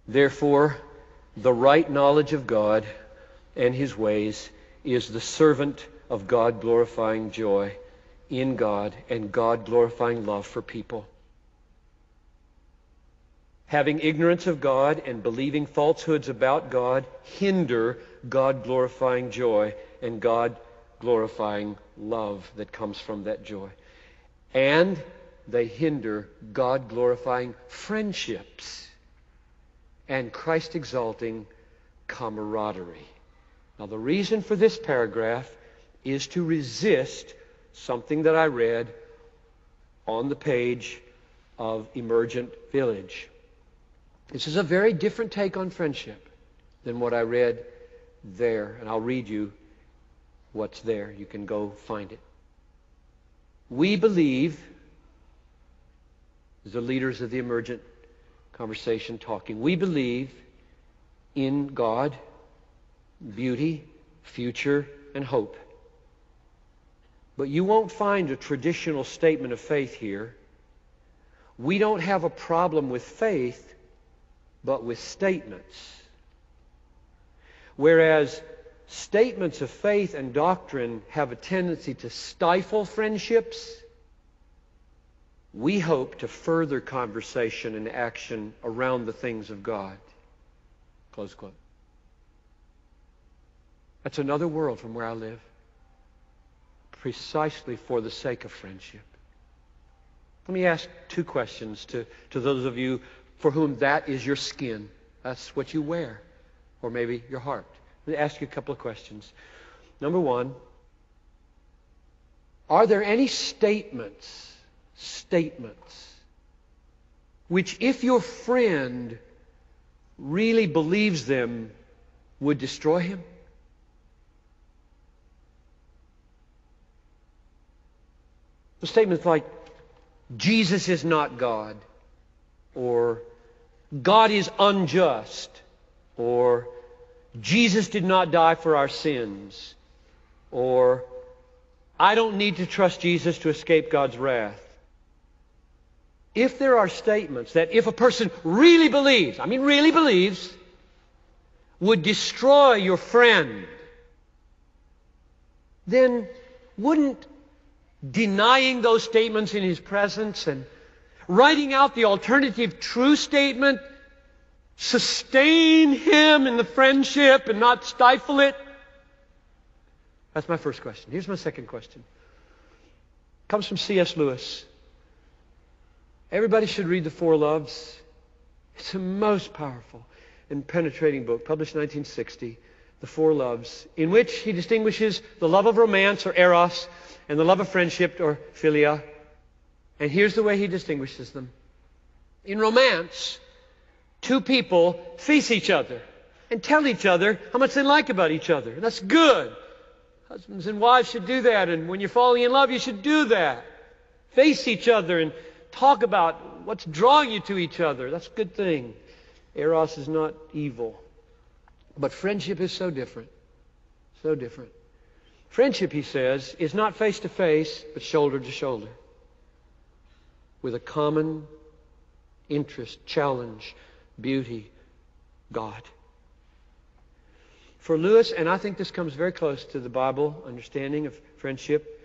Therefore, the right knowledge of God and His ways is the servant of God-glorifying joy in God and God-glorifying love for people. Having ignorance of God and believing falsehoods about God hinder God-glorifying joy and God-glorifying love that comes from that joy. And they hinder God-glorifying friendships and Christ-exalting camaraderie. Now, the reason for this paragraph is to resist something that I read on the page of Emergent Village. This is a very different take on friendship than what I read there. And I'll read you what's there. You can go find it. We believe, the leaders of the emergent conversation talking, we believe in God, beauty, future, and hope. But you won't find a traditional statement of faith here. We don't have a problem with faith, but with statements. Whereas statements of faith and doctrine have a tendency to stifle friendships, we hope to further conversation and action around the things of God. Close quote. That's another world from where I live, precisely for the sake of friendship. Let me ask two questions to those of you for whom that is your skin. That's what you wear. Or maybe your heart. Let me ask you a couple of questions. Number one, are there any statements, which if your friend really believes them, would destroy him? The statements like, Jesus is not God, or God is unjust, or Jesus did not die for our sins, or I don't need to trust Jesus to escape God's wrath. If there are statements that if a person really believes, would destroy your friend, then wouldn't denying those statements in his presence and writing out the alternative true statement sustain him in the friendship and not stifle it? That's my first question. Here's my second question. It comes from C.S. Lewis. Everybody should read The Four Loves. It's a most powerful and penetrating book, published in 1960, The Four Loves, in which he distinguishes the love of romance, or eros, and the love of friendship, or philia. And here's the way he distinguishes them. In romance, two people face each other and tell each other how much they like about each other. And that's good. Husbands and wives should do that. And when you're falling in love, you should do that. Face each other and talk about what's drawing you to each other. That's a good thing. Eros is not evil. But friendship is so different. So different. Friendship, he says, is not face to face, but shoulder to shoulder, with a common interest, challenge, beauty, God. For Lewis, and I think this comes very close to the Bible understanding of friendship,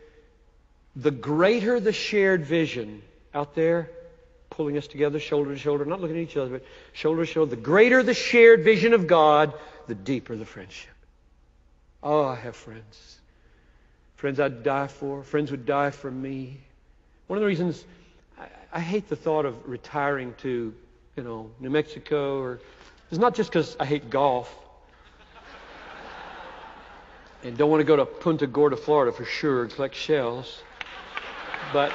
the greater the shared vision out there, pulling us together shoulder to shoulder, not looking at each other, but shoulder to shoulder, the greater the shared vision of God, the deeper the friendship. Oh, I have friends. Friends I'd die for. Friends would die for me. One of the reasons I hate the thought of retiring to, New Mexico, or it's not just because I hate golf and don't want to go to Punta Gorda, Florida for sure and collect shells. But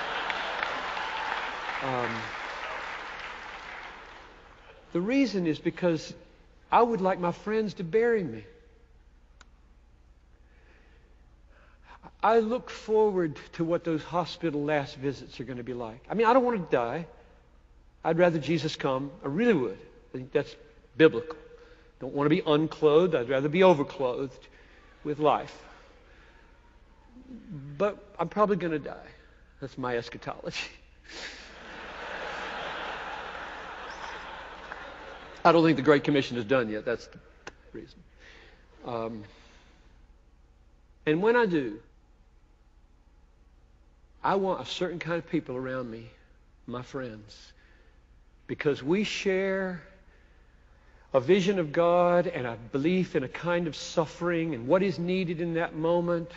the reason is because I would like my friends to bury me. I look forward to what those hospital last visits are going to be like. I don't want to die. I'd rather Jesus come. I really would. I think that's biblical. Don't want to be unclothed. I'd rather be overclothed with life. But I'm probably going to die. That's my eschatology. I don't think the Great Commission is done yet. That's the reason. And when I do, I want a certain kind of people around me, my friends, because we share a vision of God and a belief in a kind of suffering and what is needed in that moment,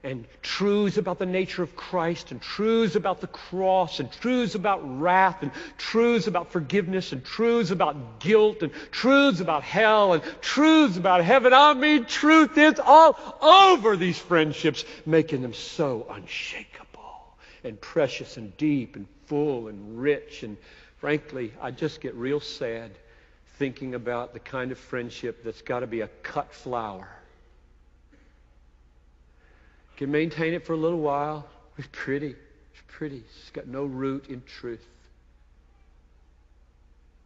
and truths about the nature of Christ, and truths about the cross, and truths about wrath, and truths about forgiveness, and truths about guilt, and truths about hell, and truths about heaven. I mean, truth is all over these friendships, making them so unshakable and precious and deep and full and rich. And frankly, I just get real sad thinking about the kind of friendship that's got to be a cut flower. Can maintain it for a little while. It's pretty. It's pretty. It's got no root in truth.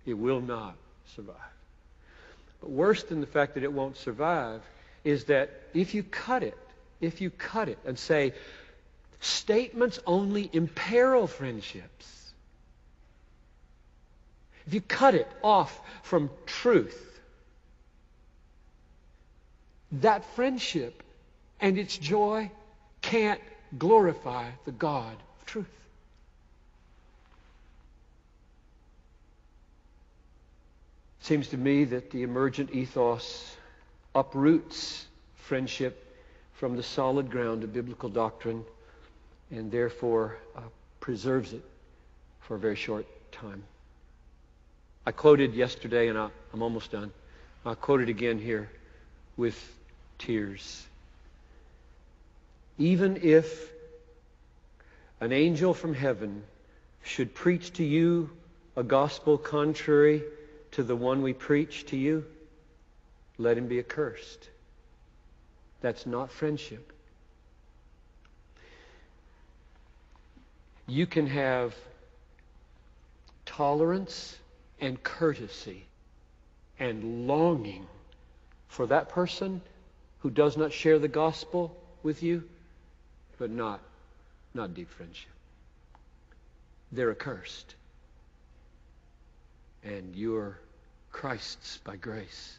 It will not survive. But worse than the fact that it won't survive is that if you cut it and say, statements only imperil friendships. If you cut it off from truth, that friendship and its joy can't glorify the God of truth. It seems to me that the emergent ethos uproots friendship from the solid ground of biblical doctrine and therefore preserves it for a very short time. I quoted yesterday, and I'm almost done. I'll quote it again here with tears. Even if an angel from heaven should preach to you a gospel contrary to the one we preach to you, let him be accursed. That's not friendship. You can have tolerance and courtesy and longing for that person who does not share the gospel with you, but not deep friendship. They're accursed. And you're Christ's by grace.